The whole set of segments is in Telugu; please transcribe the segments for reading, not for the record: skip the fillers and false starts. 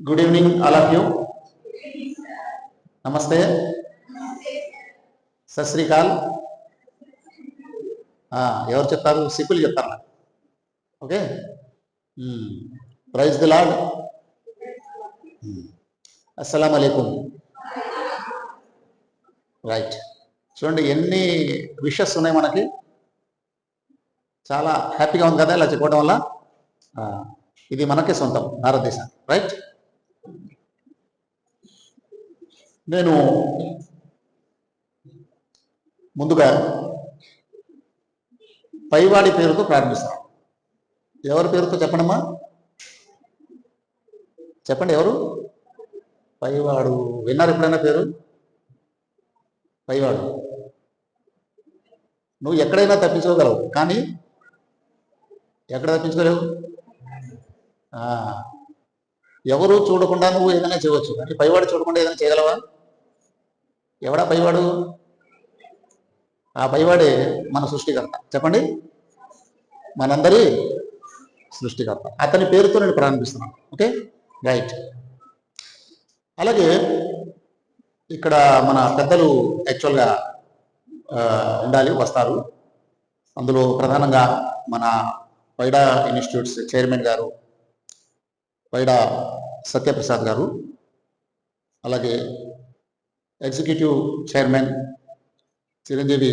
Good evening all of you. నమస్తే, సత్ శ్రీకాల్. ఎవరు చెప్తారు? సిక్కులు చెప్తారా? Okay, praise the lord. అస్సలాము అలైకుం. రైట్, చూడండి ఎన్ని విషెస్ ఉన్నాయి మనకి. చాలా హ్యాపీగా ఉంది కదా ఇలా చెప్పుకోవడం వల్ల. ఇది మనకే సొంతం, భారతదేశం. రైట్, నేను ముందుగా పైవాడి పేరుతో ప్రారంభిస్తాను. ఎవరి పేరుతో చెప్పండమ్మా, చెప్పండి. ఎవరు పైవాడు? విన్నారు ఎప్పుడైనా పేరు పైవాడు? నువ్వు ఎక్కడైనా తప్పించుకోగలవు, కానీ ఎక్కడ తప్పించుకోలేవు. ఎవరు చూడకుండా నువ్వు ఏదైనా చేయవచ్చు, అంటే పైవాడు చూడకుండా ఏదైనా చేయగలవా? ఎవడా పైవాడు? ఆ పైవాడే మన సృష్టికర్త. చెప్పండి, మనందరి సృష్టికర్త. అతని పేరుతో నేను ప్రారంభిస్తున్నాను. Okay, right. అలాగే ఇక్కడ మన పెద్దలు యాక్చువల్గా ఉండాలి, వస్తారు. అందులో ప్రధానంగా మన పైడా ఇన్స్టిట్యూట్స్ చైర్మన్ గారు పైడా సత్యప్రసాద్ గారు, అలాగే ఎగ్జిక్యూటివ్ చైర్మన్ చిరంజీవి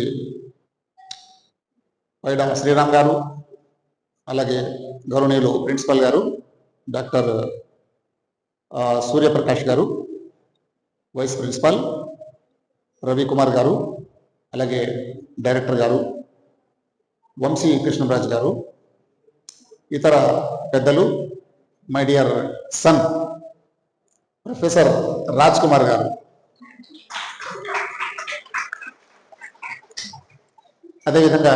పైడా శ్రీరామ్ గారు, అలాగే గౌరవనీయులు ప్రిన్సిపల్ గారు డాక్టర్ సూర్యప్రకాష్ గారు, వైస్ ప్రిన్సిపల్ రవికుమార్ గారు, అలాగే డైరెక్టర్ గారు వంశీ కృష్ణరాజు గారు, ఇతర పెద్దలు, my dear son professor Raj Kumar గారు, అదేవిధంగా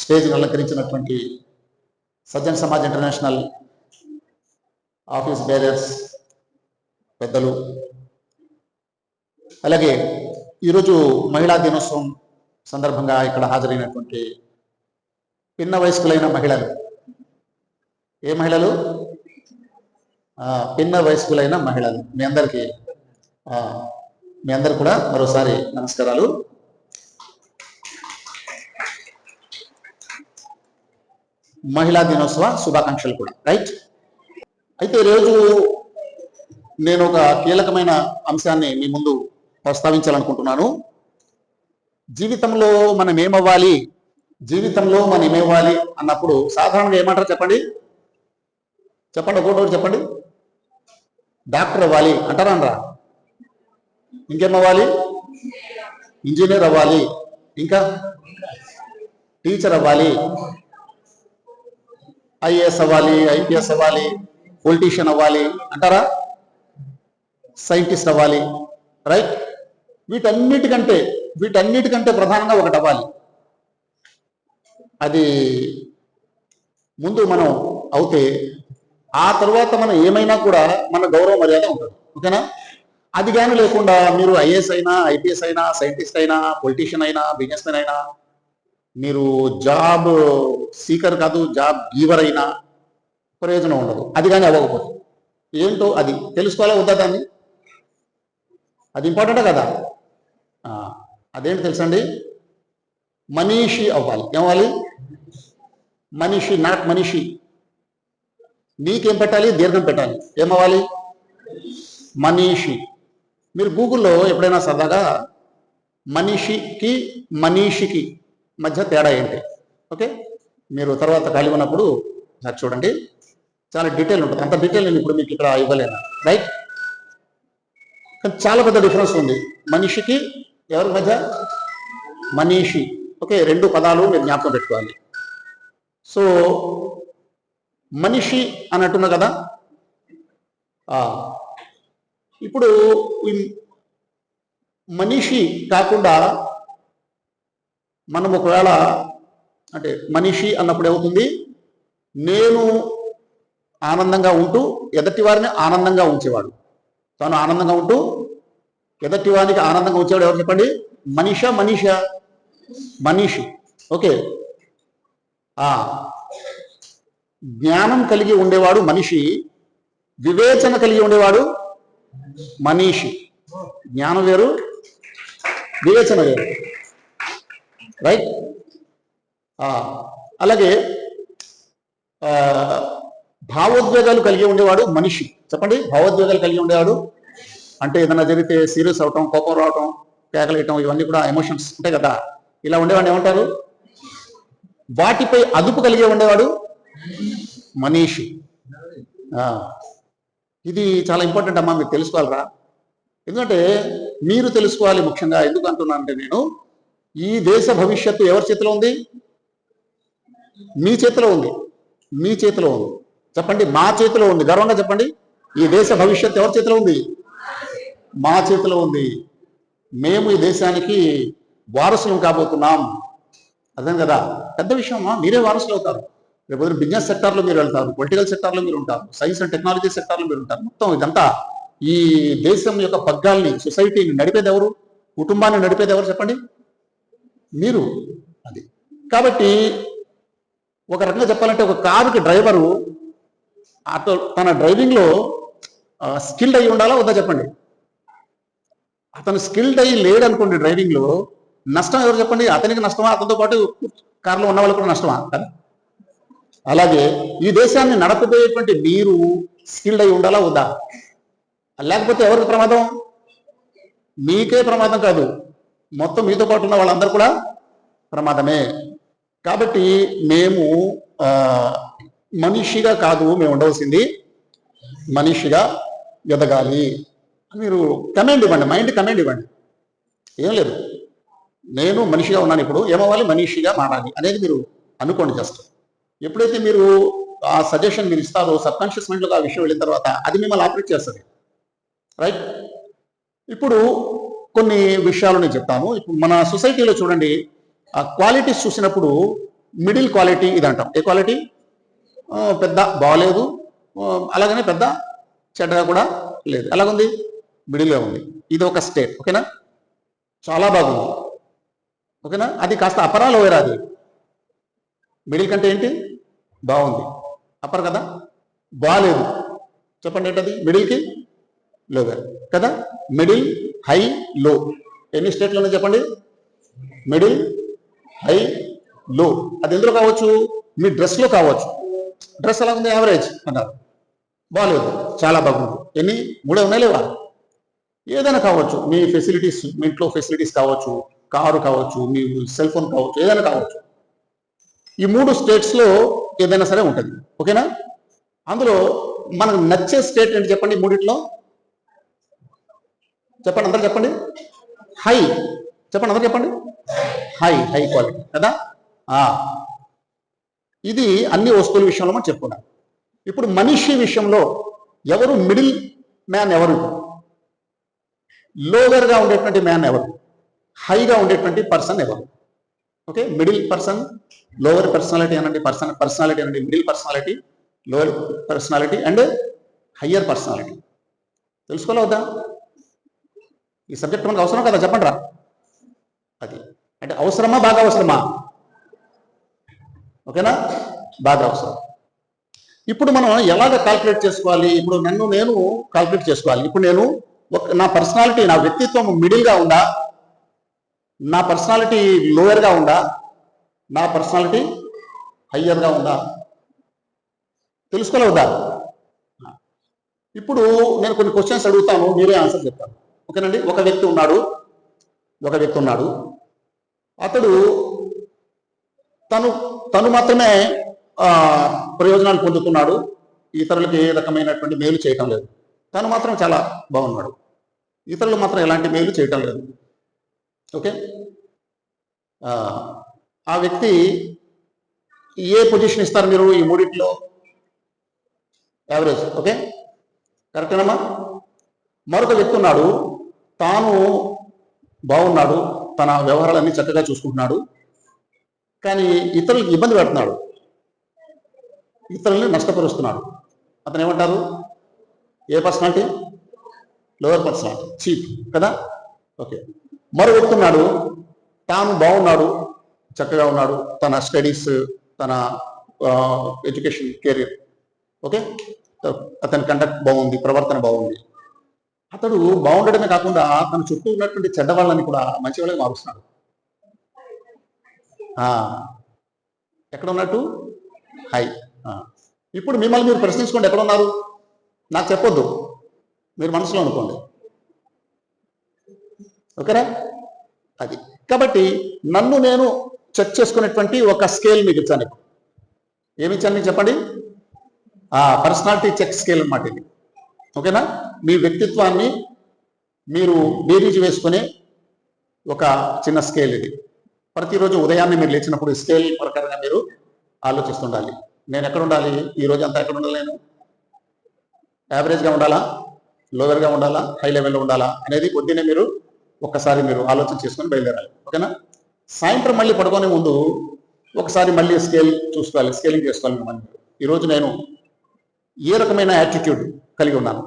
స్టేజ్ని అలంకరించినటువంటి Sajjan Samaj international office bearers పెద్దలు, అలాగే ఈరోజు మహిళా దినోత్సవం సందర్భంగా ఇక్కడ హాజరైనటువంటి పిన్న వయస్కులైన మహిళలు. ఏ మహిళలు? పిన్న వయస్కులైన మహిళలు. మీ అందరు కూడా మరోసారి నమస్కారాలు. మహిళా దినోత్సవ శుభాకాంక్షలు కూడా. రైట్, అయితే ఈరోజు నేను ఒక కీలకమైన అంశాన్ని మీ ముందు ప్రస్తావించాలనుకుంటున్నాను. జీవితంలో మనం ఏమవ్వాలి అన్నప్పుడు సాధారణంగా ఏమంటారు చెప్పండి? ఒకటి చెప్పండి. డాక్టర్ అవ్వాలి అంటారా అనరా? ఇంకేమవ్వాలి? ఇంజనీర్ అవ్వాలి, ఇంకా టీచర్ అవ్వాలి, ఐఏఎస్ అవ్వాలి, ఐపీఎస్ అవ్వాలి, పొలిటీషియన్ అవ్వాలి అంటారా? సైంటిస్ట్ అవ్వాలి. రైట్, వీటన్నిటికంటే ప్రధానంగా ఒకటి అవ్వాలి. అది ముందు మనం అవుతే ఆ తర్వాత మనం ఏమైనా కూడా మన గౌరవ మర్యాద ఉంటుంది. ఓకేనా? అది కానీ లేకుండా మీరు ఐఏఎస్ అయినా, ఐపీఎస్ అయినా, సైంటిస్ట్ అయినా, పొలిటీషియన్ అయినా, బిజినెస్ మ్యాన్ అయినా, మీరు జాబ్ సీకర్ కాదు, జాబ్ గీవర్ అయినా ప్రయోజనం ఉండదు. అది కానీ అవ్వకపోతే ఏంటో అది తెలుసుకోవాలా వద్దా? దాన్ని, అది ఇంపార్టెంటే కదా. అదేంటి తెలుసండి? మనీషి అవ్వాలి. ఏమవ్వాలి? మనీషి, నాట్ మనీషి. నీకేం పెట్టాలి? దీర్ఘం పెట్టాలి. ఏమవ్వాలి? మనీషి. మీరు గూగుల్లో ఎప్పుడైనా సరదాగా మనీషికి మధ్య తేడా ఏంటి, ఓకే, మీరు తర్వాత ఖాళీ ఉన్నప్పుడు చూడండి. చాలా డీటెయిల్ ఉంటుంది. అంత డీటెయిల్ నేను ఇప్పుడు మీకు ఇక్కడ ఇవ్వలేను. రైట్, కానీ చాలా పెద్ద డిఫరెన్స్ ఉంది మనిషికి ఎవరి మధ్య. మనీషి, ఓకే, రెండు పదాలు మీరు జ్ఞాపకం పెట్టుకోవాలి. సో మనిషి అని అంటున్నా కదా. ఇప్పుడు మనిషి కాకుండా మనం ఒకవేళ అంటే మనిషి అన్నప్పుడు ఏమవుతుంది? నేను ఆనందంగా ఉంటూ ఎదటి వారిని ఆనందంగా ఉంచేవాడు, తాను ఆనందంగా ఉంటూ ఎదటి వారికి ఆనందంగా ఉంచేవాడు ఎవరు చెప్పండి? మనీషి. ఓకే, జ్ఞానం కలిగి ఉండేవాడు మనిషి, వివేచన కలిగి ఉండేవాడు మనీషి. జ్ఞానం వేరు, వివేచన వేరు, రైట్. అలాగే భావోద్వేగాలు కలిగి ఉండేవాడు మనిషి. చెప్పండి, భావోద్వేగాలు కలిగి ఉండేవాడు అంటే ఏదైనా జరిగితే సీరియస్ అవటం, కోపం రావటం, కేకలేయటం, ఇవన్నీ కూడా ఎమోషన్స్ ఉంటాయి కదా. ఇలా ఉండేవాడిని ఏమంటారు? వాటిపై అదుపు కలిగి ఉండేవాడు మనీషి. ఇది చాలా ఇంపార్టెంట్ అమ్మా, మీరు తెలుసుకోవాలరా. ఎందుకంటే మీరు తెలుసుకోవాలి ముఖ్యంగా. ఎందుకు అంటున్నానంటే, నేను ఈ దేశ భవిష్యత్తు ఎవరి చేతిలో ఉంది? మీ చేతిలో ఉంది, మీ చేతిలో ఉంది. చెప్పండి, మా చేతిలో ఉంది. గర్వంగా చెప్పండి, ఈ దేశ భవిష్యత్తు ఎవరి చేతిలో ఉంది? మా చేతిలో ఉంది. మేము ఈ దేశానికి వారసులం కాబోతున్నాం. అర్థం కదా? పెద్ద విషయమా. మీరే వారసులు అవుతారు. రేపు బిజినెస్ సెక్టార్లో మీరు వెళ్తారు, పొలిటికల్ సెక్టార్లో మీరు ఉంటారు, సైన్స్ అండ్ టెక్నాలజీ సెక్టార్లో మీరు ఉంటారు. మొత్తం ఇదంతా ఈ దేశం యొక్క పగ్గాల్ని, సొసైటీని నడిపేది ఎవరు? కుటుంబాన్ని నడిపేది ఎవరు? చెప్పండి, మీరు. అది కాబట్టి ఒక రకంగా చెప్పాలంటే, ఒక కారుకి డ్రైవరు తన డ్రైవింగ్లో స్కిల్డ్ అయి ఉండాలా వద్దా? చెప్పండి. అతను స్కిల్డ్ అయ్యి లేడనుకోండి డ్రైవింగ్లో, నష్టం ఎవరు? చెప్పండి, అతనికి నష్టమా, అతనితో పాటు కారులో ఉన్న వాళ్ళకి కూడా నష్టమా? కదా. అలాగే ఈ దేశాన్ని నడపబోయేటువంటి మీరు స్కిల్డ్ అయి ఉండాలా వద్దా? లేకపోతే ఎవరికి ప్రమాదం? మీకే ప్రమాదం కాదు, మొత్తం మీతో పాటు ఉన్న వాళ్ళందరూ కూడా ప్రమాదమే. కాబట్టి మేము మనిషిగా కాదు మేము ఉండవలసింది, మనిషిగా ఎదగాలి. మీరు కమాండ్ ఇవ్వండి, మైండ్ కమాండ్ ఇవ్వండి. ఏం లేదు, నేను మనిషిగా ఉన్నాను, ఇప్పుడు ఏమవ్వాలి? మనిషిగా మారాలి అనేది మీరు అనుకోండి. జస్ట్ ఎప్పుడైతే మీరు ఆ సజెషన్ మీరు ఇస్తారో, సబ్కాన్షియస్ మైండ్లో ఆ విషయం వెళ్ళిన తర్వాత అది మిమ్మల్ని ఆపరేట్ చేస్తుంది, రైట్. ఇప్పుడు కొన్ని విషయాలు నేను చెప్తాను. ఇప్పుడు మన సొసైటీలో చూడండి, ఆ క్వాలిటీస్ చూసినప్పుడు మిడిల్ క్వాలిటీ ఇది అంటాం. ఏ క్వాలిటీ? పెద్ద బాగలేదు, అలాగనే పెద్ద చెడ్డగా కూడా లేదు, ఎలాగుంది? మిడిల్గా ఉంది. ఇది ఒక స్టేట్, ఓకేనా? చాలా బాగుంది, ఓకేనా? అది కాస్త అపరా లోయరా? అది మిడిల్ కంటే ఏంటి? బాగుంది. అప్పర్ కదా, బాగాలేదు. చెప్పండి ఏంటది? మిడిల్కి లోయర్ కదా. మిడిల్, హై, లో. ఎన్ని స్టేట్లోనే చెప్పండి? మిడిల్, హై, లో. అది ఎందులో కావచ్చు? మీ డ్రెస్లో కావచ్చు. డ్రెస్ ఎలా ఉంది? యావరేజ్ అన్నారు. బాగాలేదు, చాలా బాగుంది. ఎన్ని? 3 ఉన్నాయి లేవా? ఏదైనా కావచ్చు, మీ ఫెసిలిటీస్, మీ ఇంట్లో ఫెసిలిటీస్ కావచ్చు, కారు కావచ్చు, మీ సెల్ ఫోన్ కావచ్చు, ఏదైనా కావచ్చు. ఈ 3 స్టేట్స్లో ఏదైనా సరే ఉంటుంది, ఓకేనా? అందులో మనకు నచ్చే స్టేట్ ఏంటి చెప్పండి? మూడిట్లో చెప్పండి, అందరు చెప్పండి. హై చెప్పండి, అందరు చెప్పండి. హై, హై క్వాలిటీ కదా. ఇది అన్ని వస్తువుల విషయంలో మనం చెప్పుకున్నాం. ఇప్పుడు మనిషి విషయంలో ఎవరు మిడిల్ మ్యాన్? ఎవరు లోవర్గా ఉండేటువంటి మ్యాన్? ఎవరు హైగా ఉండేటువంటి పర్సన్? ఎవరు? Okay, middle person, lower personality అనండి, పర్సనాలిటీ అనండి, middle personality, lower personality and higher personality. తెలుసుకోవాలి వద్దా? ఈ సబ్జెక్ట్ మనకు అవసరం కదా, చెప్పండి రా. అది అంటే అవసరమా, బాగా అవసరమా? ఓకేనా, బాగా అవసరం. ఇప్పుడు మనం ఎలాగ కాల్కులేట్ చేసుకోవాలి? ఇప్పుడు నేను కాల్కులేట్ చేసుకోవాలి. ఇప్పుడు నేను నా పర్సనాలిటీ, నా వ్యక్తిత్వం మిడిల్గా ఉందా, నా పర్సనాలిటీ లోయర్గా ఉందా, నా పర్సనాలిటీ హయ్యర్గా ఉందా? తెలుసుకోలేదా? ఇప్పుడు నేను కొన్ని క్వశ్చన్స్ అడుగుతాను, మీరే ఆన్సర్ చెప్తాను, ఓకేనండి? ఒక వ్యక్తి ఉన్నాడు, అతడు తను మాత్రమే ప్రయోజనాలు పొందుతున్నాడు, ఇతరులకు ఏ రకమైనటువంటి మేలు చేయటం లేదు. తను మాత్రం చాలా బాగున్నాడు, ఇతరులు మాత్రం ఎలాంటి మేలు చేయటం లేదు. ఓకే, ఆ వ్యక్తి ఏ పొజిషన్ ఇస్తారు మీరు ఈ మూడిట్లో? యావరేజ్. ఓకే, కరెక్టేనమ్మా? మరొక వ్యక్తి ఉన్నాడు, తాను బాగున్నాడు, తన వ్యవహారాలన్నీ చక్కగా చూసుకుంటున్నాడు, కానీ ఇతరులకు ఇబ్బంది పెడుతున్నాడు, ఇతరుల్ని నష్టపరుస్తున్నాడు. అతను ఏమంటారు? ఏ పర్సనాలిటీ? లోవర్ పర్సనాలిటీ, చీప్ కదా. ఓకే, మరో వ్యక్తి ఉన్నాడు, తాను బాగున్నాడు, చక్కగా ఉన్నాడు, తన స్టడీస్, తన ఎడ్యుకేషన్, కెరీర్, ఓకే, అతని కండక్ట్ బాగుంది, ప్రవర్తన బాగుంది. అతడు బాగుండడమే కాకుండా తన చుట్టూ ఉన్నటువంటి చెడ్డవాళ్ళని కూడా మంచి వాళ్ళని మారుస్తున్నాడు. ఎక్కడ ఉన్నట్టు హై. ఇప్పుడు మిమ్మల్ని మీరు ప్రశ్నించుకోండి, ఎక్కడ ఉన్నారు? నాకు చెప్పొద్దు, మీరు మనసులో అనుకోండి. ఓకేనా? అది కాబట్టి నన్ను నేను చెక్ చేసుకునేటువంటి ఒక స్కేల్ మీకు ఇచ్చాను. ఏమిచ్చాను మీకు చెప్పండి? పర్సనాలిటీ చెక్ స్కేల్ అన్నమాట ఇది. ఓకేనా? మీ వ్యక్తిత్వాన్ని మీరు బేరీజు వేసుకునే ఒక చిన్న స్కేల్ ఇది. ప్రతిరోజు ఉదయాన్నే మీరు లేచినప్పుడు స్కేల్ ప్రకారంగా మీరు ఆలోచిస్తుండాలి. నేను ఎక్కడ ఉండాలి? ఈ రోజు అంతా ఎక్కడ ఉండాలి? నేను యావరేజ్గా ఉండాలా, లోవర్గా ఉండాలా, హై లెవెల్లో ఉండాలా అనేది పొద్దున్నే మీరు ఒక్కసారి మీరు ఆలోచన చేసుకొని బయలుదేరాలి. ఓకేనా? సాయంత్రం మళ్ళీ పడుకునే ముందు ఒకసారి మళ్ళీ స్కేలింగ్ చేసుకోవాలి. మళ్ళీ ఈరోజు నేను ఏ రకమైన యాటిట్యూడ్ కలిగి ఉన్నాను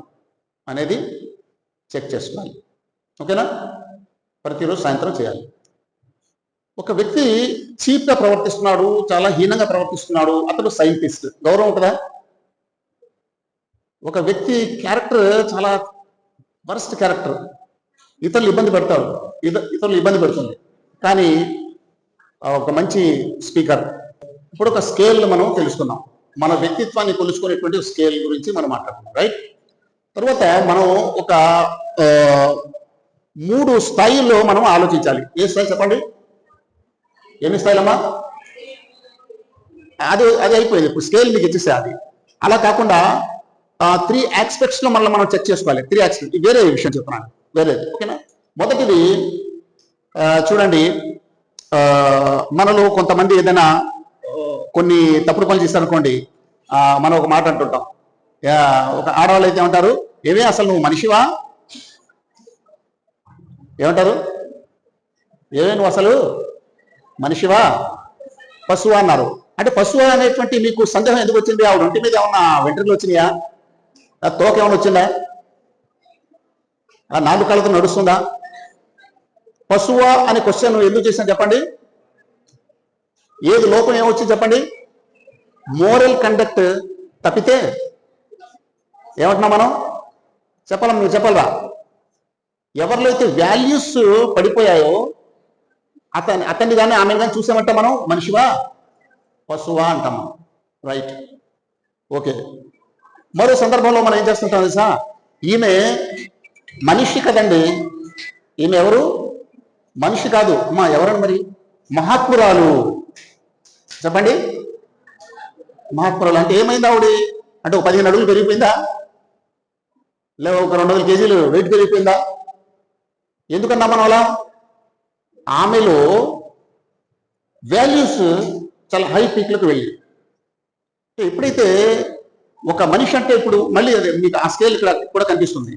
అనేది చెక్ చేసుకోవాలి. ఓకేనా? ప్రతిరోజు సాయంత్రం చేయాలి. ఒక వ్యక్తి చీప్గా ప్రవర్తిస్తున్నాడు, చాలా హీనంగా ప్రవర్తిస్తున్నాడు, అతడు సైంటిస్ట్, గౌరవం ఉంటుందా? ఒక వ్యక్తి క్యారెక్టర్ చాలా వరస్ట్ క్యారెక్టర్, ఇతరులు ఇబ్బంది పెడుతుంది, కానీ ఒక మంచి స్పీకర్. ఇప్పుడు ఒక స్కేల్ మనం తెలుసుకున్నాం, మన వ్యక్తిత్వాన్ని కొలుచుకునేటువంటి స్కేల్ గురించి మనం మాట్లాడుతున్నాం, రైట్? తర్వాత మనం ఒక 3 స్థాయిల్లో మనం ఆలోచించాలి. ఏ స్థాయి చెప్పండి? ఎన్ని స్థాయిలమ్మా? అది అయిపోయింది. ఇప్పుడు స్కేల్ మీకు ఇచ్చేసే అది. అలా కాకుండా 3 ఆస్పెక్ట్స్ లో మనం చెక్ చేసుకోవాలి. 3 ఆస్పెక్ట్ వేరే విషయం చెప్తున్నాను, వేరేది. ఓకేనా? మొదటిది చూడండి, మనలో కొంతమంది ఏదైనా కొన్ని తప్పుడు పనులు చేస్తారనుకోండి, మనం ఒక మాట అంటుంటాం. ఒక ఆడవాళ్ళు అయితే ఏమంటారు? ఏవే అసలు నువ్వు మనిషివా? ఏమంటారు? ఏవే నువ్వు అసలు మనిషివా, పశువా అన్నారు. అంటే పశువు అనేటువంటి మీకు సందేహం ఎందుకు వచ్చింది? ఆవిడ ఒంటి మీద ఏమన్నా వెంట్రుకలు వచ్చినాయా? తోక ఏమైనా వచ్చిందా? 4 కాళ్ళతో నడుస్తుందా? పశువా అనే క్వశ్చన్ ఎందుకు చేసినా చెప్పండి? ఏది లోపం ఏమొచ్చింది చెప్పండి? మోరల్ కండక్ట్ తప్పితే ఏమంటున్నాం మనం? చెప్పాలా? మీరు చెప్పాలరా? ఎవరిలో అయితే వాల్యూస్ పడిపోయాయో అతన్ని కానీ ఆమెను కానీ చూసామంటే మనం మనిషివా, పశువా అంటాం మనం, రైట్? ఓకే. మరో సందర్భంలో మనం ఏం చేస్తుంటాం తెలుసా? ఈమె మనిషి కదండి, ఈమె ఎవరు? మనిషి కాదు అమ్మా, ఎవరండి మరి? మహాత్మురాలు. చెప్పండి, మహాత్మురాలు అంటే ఏమైంది ఆవిడ? అంటే ఒక 15 అడుగులు పెరిగిపోయిందా? లేక ఒక 200 కేజీలు వెయిట్ పెరిగిపోయిందా? ఎందుకన్నా మనం అలా? ఆమెలో వాల్యూస్ చాలా హై పీక్లకు వెళ్ళి, ఎప్పుడైతే ఒక మనిషి అంటే ఇప్పుడు మళ్ళీ అదే మీకు ఆ స్కేల్ ఇక్కడ కూడా కనిపిస్తుంది.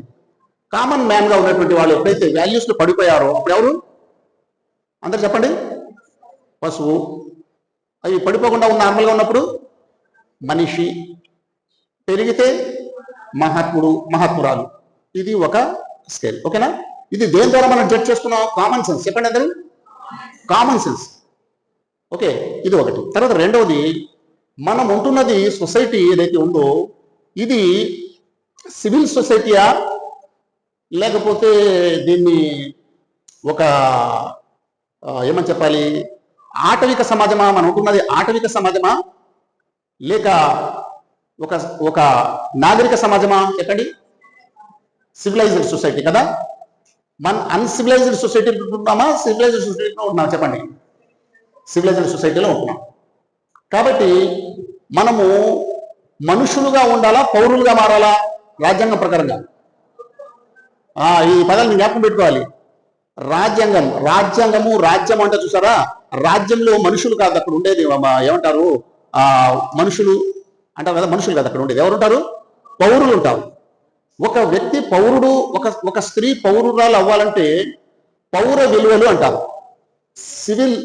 కామన్ మ్యాన్ గా ఉన్నటువంటి వాళ్ళు ఎప్పుడైతే వాల్యూస్ లో పడిపోయారో అప్పుడు ఎవరు? అందరు చెప్పండి. పశువు. అవి పడిపోకుండా నార్మల్గా ఉన్నప్పుడు మనిషి. పెరిగితే మహాత్మురాలు. ఇది ఒక స్కేల్. ఓకేనా? ఇది దేని ద్వారా మనం జడ్జ్ చేస్తున్నాం? Common sense. చెప్పండి అందరూ, కామన్ సెన్స్. ఓకే, ఇది ఒకటి. తర్వాత రెండవది, మనం ఉంటున్నది సొసైటీ ఏదైతే ఉందో ఇది సివిల్ సొసైటీయా లేకపోతే దీన్ని ఒక ఏమని చెప్పాలి, ఆటవిక సమాజమా? మనం ఉంటున్నది ఆటవిక సమాజమా లేక ఒక నాగరిక సమాజమా? చెప్పండి. సివిలైజ్డ్ సొసైటీ కదా. మన అన్సివిలైజ్డ్ సొసైటీలో ఉంటున్నామా, సివిలైజ్డ్ సొసైటీలో ఉంటున్నామా? చెప్పండి. సివిలైజ్డ్ సొసైటీలో ఉంటున్నాం. కాబట్టి మనము మనుషులుగా ఉండాలా, పౌరులుగా మారాలా? రాజ్యాంగం ప్రకారంగా ఈ పదాలను జ్ఞాపకం పెట్టుకోవాలి. రాజ్యాంగము, రాజ్యం అంటే చూసారా, రాజ్యంలో మనుషులు కాదు అక్కడ ఉండేది. ఏమంటారు? మనుషులు అంటారు కదా, మనుషులు కాదు అక్కడ ఉండేది. ఎవరు ఉంటారు? పౌరులు ఉంటారు. ఒక వ్యక్తి పౌరుడు, ఒక స్త్రీ పౌరురాలు అవ్వాలంటే పౌర విలువలు అంటారు, సివిల్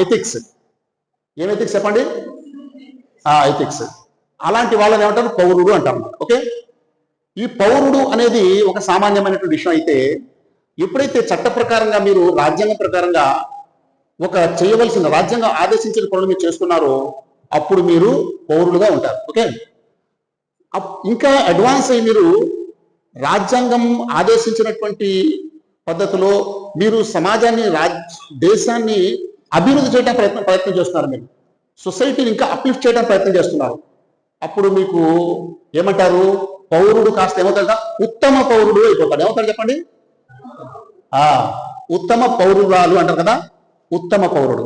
ఎథిక్స్. ఏం ఎథిక్స్ చెప్పండి? ఎథిక్స్. అలాంటి వాళ్ళని ఏమంటారు? పౌరుడు అంటారు. ఓకే, ఈ పౌరుడు అనేది ఒక సామాన్యమైనటువంటి విషయం అయితే, ఎప్పుడైతే చట్ట ప్రకారంగా మీరు రాజ్యాంగం ప్రకారంగా ఒక చేయవలసిన, రాజ్యాంగం ఆదేశించిన పనులు మీరు చేస్తున్నారో అప్పుడు మీరు పౌరులుగా ఉంటారు. ఓకే, ఇంకా అడ్వాన్స్ అయ్యి మీరు రాజ్యాంగం ఆదేశించినటువంటి పద్ధతిలో మీరు సమాజాన్ని దేశాన్ని అభివృద్ధి చేయడానికి ప్రయత్నం చేస్తున్నారు. మీరు సొసైటీని ఇంకా అప్లిఫ్ట్ చేయడానికి ప్రయత్నం చేస్తున్నారు. అప్పుడు మీకు ఏమంటారు? పౌరుడు కాస్త ఏమవుతాడు? ఉత్తమ పౌరుడు అయిపోతాడు. ఏమవుతాడు చెప్పండి? ఉత్తమ పౌరురాలు అంటారు కదా, ఉత్తమ పౌరుడు.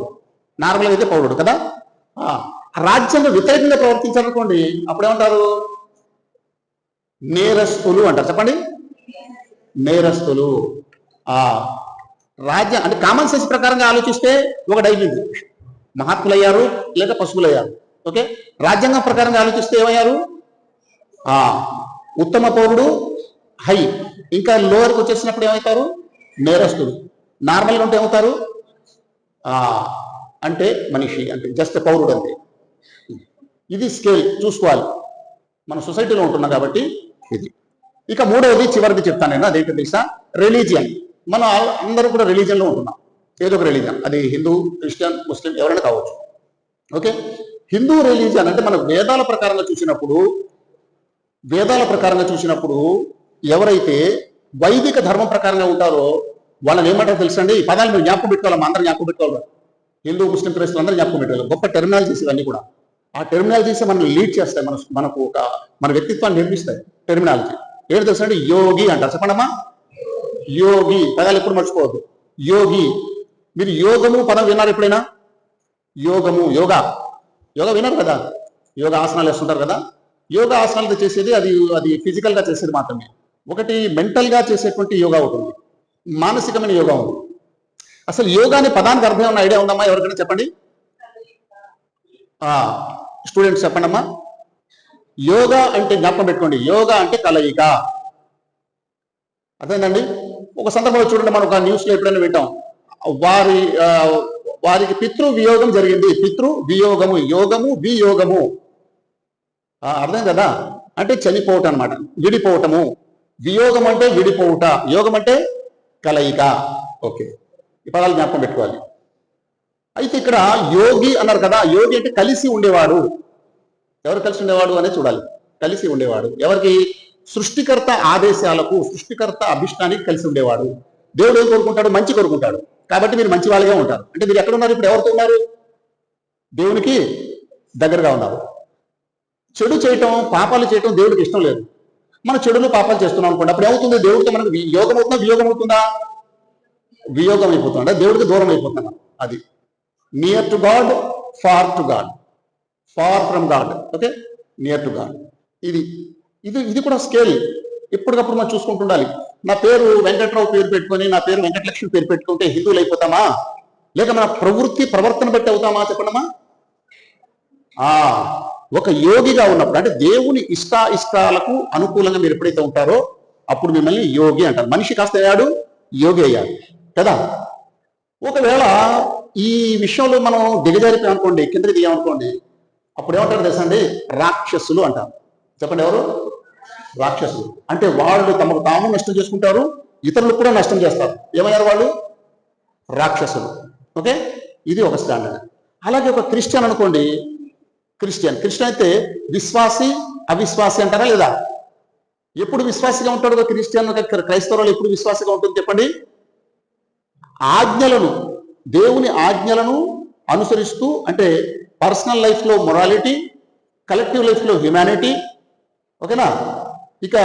నార్మల్గా అయితే పౌరుడు కదా. రాజ్యాంగ వ్యతిరేకంగా ప్రవర్తించాలనుకోండి, అప్పుడేమంటారు? నేరస్తులు అంటారు. చెప్పండి, నేరస్తులు. అంటే కామన్ సెన్స్ ప్రకారంగా ఆలోచిస్తే ఒకటి అయిపోయింది, మహాత్ములయ్యారు లేక పశువులయ్యారు. ఓకే, రాజ్యాంగం ప్రకారంగా ఆలోచిస్తే ఏమయ్యారు? ఉత్తమ పౌరుడు హై, ఇంకా లోవర్కి వచ్చేసినప్పుడు ఏమవుతారు? నేరస్తుడు. నార్మల్గా ఉంటే ఏమవుతారు? అంటే మనిషి, అంటే జస్ట్ పౌరుడు అంతే. ఇది స్కేల్ చూసుకోవాలి, మన సొసైటీలో ఉంటున్నాం కాబట్టి ఇది. ఇక మూడవది చివరిది చెప్తాను నేను, అదేంటో తెలుసా? రిలీజియన్. మనం అందరూ కూడా రిలీజియన్లో ఉంటున్నాం, ఏదో ఒక రిలీజియన్, అది హిందూ, క్రిస్టియన్, ముస్లిం ఎవరైనా కావచ్చు. ఓకే, హిందూ రిలీజియన్ అంటే మన వేదాల ప్రకారంగా చూసినప్పుడు ఎవరైతే వైదిక ధర్మం ప్రకారంగా ఉంటారో వాళ్ళని ఏమంటారో తెలుసండి? ఈ పదాలు మీరు జ్ఞాపకం పెట్టుకోవాలి, అందరూ జ్ఞాపకం పెట్టుకోవాలి. హిందూ, ముస్లిం, క్రైస్తవులు అందరూ జ్ఞాపకం పెట్టుకోవాలి. గొప్ప టెర్మినాలజీస్ ఇవన్నీ కూడా. ఆ టెర్మినాలజీస్ మనం లీడ్ చేస్తాయి, మనకు మన వ్యక్తిత్వాన్ని నిర్మిస్తాయి. టెర్మినాలజీ ఏంటి తెలుసండి? యోగి అంటారు. చెప్పండమ్మా, యోగి. పదాలు ఎప్పుడు మర్చిపోవద్దు. యోగి. మీరు యోగము పదం విన్నారు ఎప్పుడైనా? యోగము, యోగా విన్నారు కదా. యోగా ఆసనాలు వేస్తుంటారు కదా. యోగా ఆసనాలతో చేసేది అది ఫిజికల్ గా చేసేది మాత్రమే. ఒకటి మెంటల్ గా చేసేటువంటి యోగా ఉంటుంది, మానసికమైన యోగా ఉంది. అసలు యోగా అనే పదానికి అర్థం ఉన్న ఐడియా ఉందమ్మా ఎవరికైనా? చెప్పండి, స్టూడెంట్స్ చెప్పండి అమ్మా. యోగా అంటే జ్ఞాపకం పెట్టుకోండి, యోగా అంటే కలయిక. అదేనండి. ఒక సందర్భంలో చూడండి, మనం ఒక న్యూస్లో ఎప్పుడైనా వింటాం, వారికి పితృ వియోగం జరిగింది. పితృ వియోగము, యోగము వియోగము. అర్థం కదా, అంటే చనిపోవటం అనమాట, విడిపోవటము. వియోగం అంటే విడిపోవుట, యోగం అంటే కలయిక. ఓకే, ఈ పదాలు జ్ఞాపకం పెట్టుకోవాలి. అయితే ఇక్కడ యోగి అన్నారు కదా, యోగి అంటే కలిసి ఉండేవాడు. ఎవరు కలిసి ఉండేవాడు అనేది చూడాలి. కలిసి ఉండేవాడు ఎవరికి? సృష్టికర్త ఆదేశాలకు, సృష్టికర్త అభిష్టానికి కలిసి ఉండేవాడు. దేవుడు ఏం కోరుకుంటాడు? మంచి కోరుకుంటాడు. కాబట్టి మీరు మంచి వాళ్ళగా ఉంటారు. అంటే మీరు ఎక్కడ ఉన్నారు ఇప్పుడు? ఎవరితో ఉన్నారు? దేవునికి దగ్గరగా ఉన్నారు. చెడు చేయటం, పాపాలు చేయటం దేవుడికి ఇష్టం లేదు. మన చెడులు పాపాలు చేస్తున్నాం అనుకోండి, అప్పుడు ఏమవుతుంది? దేవుడితో మనకు యోగం అవుతుందా, వియోగం అవుతుందా? వియోగం అయిపోతుందా, దేవుడికి దూరం అయిపోతున్నాం. అది near to God, far to God, far from God. Okay, near to God. ఇది కూడా స్కేల్ ఎప్పటికప్పుడు మనం చూసుకుంటుండాలి. నా పేరు వెంకట్రావు పేరు పెట్టుకొని, నా పేరు వెంకటలక్ష్మి పేరు పెట్టుకుంటే హిందువులు అయిపోతామా? లేక మన ప్రవృత్తి బట్టి అవుతామా? చెప్పండమ్మా. ఒక యోగిగా ఉన్నప్పుడు, అంటే దేవుని ఇష్టాలకు అనుకూలంగా మీరు ఎప్పుడైతే ఉంటారో అప్పుడు మిమ్మల్ని యోగి అంటారు. మనిషి కాస్త అయ్యాడు, యోగి అయ్యాడు కదా. ఒకవేళ ఈ విషయంలో మనం దిగజారిపోయాం అనుకోండి, కిందకి దిగామనుకోండి, అప్పుడు ఏమంటారు తెలుసా అండి? రాక్షసులు అంటారు. చెప్పండి, ఎవరు? రాక్షసులు. అంటే వాళ్ళు తమకు తాము నష్టం చేసుకుంటారు, ఇతరులకు కూడా నష్టం చేస్తారు. ఏమయ్యారు వాళ్ళు? రాక్షసులు. ఓకే, ఇది ఒక స్టాండర్డ్. అలాగే ఒక క్రిస్టియన్ అనుకోండి, క్రిస్టియన్ అయితే విశ్వాసి అవిశ్వాసి అంటారా లేదా? ఎప్పుడు విశ్వాసిగా ఉంటాడు ఒక క్రిస్టియన్? క్రైస్తవులు ఎప్పుడు విశ్వాసిగా ఉంటుంది చెప్పండి? దేవుని ఆజ్ఞలను అనుసరిస్తూ, అంటే పర్సనల్ లైఫ్లో మొరాలిటీ, కలెక్టివ్ లైఫ్లో హ్యుమానిటీ. ఓకేనా? ఇక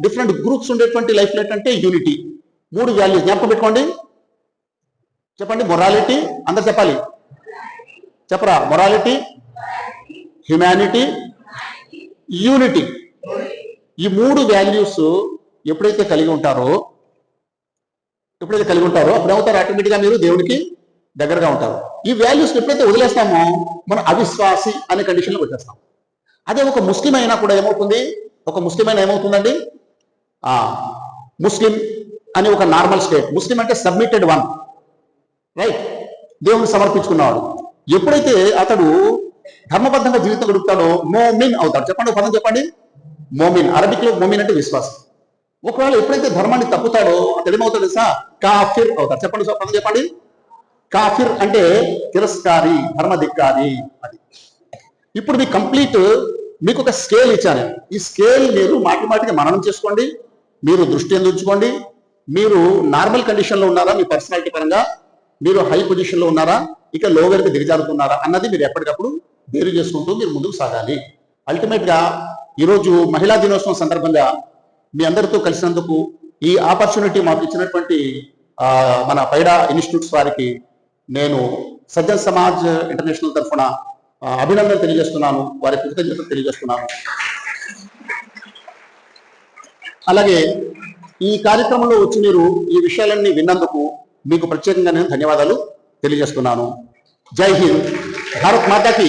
డిఫరెంట్ గ్రూప్స్ ఉండేటువంటి లైఫ్లో ఏంటంటే యూనిటీ. 3 వాల్యూస్ జ్ఞాపకం పెట్టుకోండి. చెప్పండి, మొరాలిటీ. అందరు చెప్పాలి, చెప్పరా? Morality, humanity, unity. ఈ 3 వాల్యూస్ ఎప్పుడైతే కలిగి ఉంటారో అప్పుడు ఏమవుతారు? ఆటోమేటిక్గా మీరు దేవుడికి దగ్గరగా ఉంటారు. ఈ వాల్యూస్ ఎప్పుడైతే వదిలేస్తామో మనం అవిశ్వాసి అనే కండిషన్లో వచ్చేస్తాం. అదే ఒక ముస్లిం అయినా కూడా ఏమవుతుంది? ఏమవుతుందండి? ముస్లిం అని ఒక నార్మల్ స్టేట్. ముస్లిం అంటే సబ్మిటెడ్ వన్, రైట్? దేవుడిని సమర్పించుకున్నవాడు. ఎప్పుడైతే అతడు ధర్మబద్ధంగా జీవితం గడుపుతాడో మోమిన్ అవుతాడు. చెప్పండి, పదం చెప్పండి. మోమిన్. అరబిక్ లో మోమిన్ అంటే విశ్వాసం. ఒకవేళ ఎప్పుడైతే ధర్మాన్ని తప్పుతాడో అతడు ఏమవుతాడు తెలుసా? కాఫిర్ అవుతాడు. చెప్పండి, పదం చెప్పండి. కాఫిర్ అంటే తిరస్కారి, ధర్మధిక్కారి. అది ఇప్పుడు మీ కంప్లీట్ మీకు ఒక స్కేల్ ఇచ్చాను. ఈ స్కేల్ మీరు మాటి మాటికి మననం చేసుకోండి, మీరు దృష్టి ఉంచుకోండి. మీరు నార్మల్ కండిషన్లో ఉన్నారా, మీ పర్సనాలిటీ పరంగా మీరు హై పొజిషన్లో ఉన్నారా, ఇక లోవెల్కి దిగజారుతున్నారా అన్నది మీరు ఎప్పటికప్పుడు వేరు చేసుకుంటూ మీరు ముందుకు సాగాలి. అల్టిమేట్గా ఈరోజు మహిళా దినోత్సవం సందర్భంగా మీ అందరితో కలిసినందుకు, ఈ ఆపర్చునిటీ మాకు ఇచ్చినటువంటి మన పైడా ఇన్స్టిట్యూట్స్ వారికి నేను సజ్జన్ సమాజ్ ఇంటర్నేషనల్ తరఫున అభినందనలు తెలియజేస్తున్నాను, వారి కృతజ్ఞతలు తెలియజేస్తున్నాను. అలాగే ఈ కార్యక్రమంలో వచ్చి మీరు ఈ విషయాలన్నీ విన్నందుకు మీకు ప్రత్యేకంగా నేను ధన్యవాదాలు తెలియజేస్తున్నాను. జై హింద్, భారత్ మాతాకి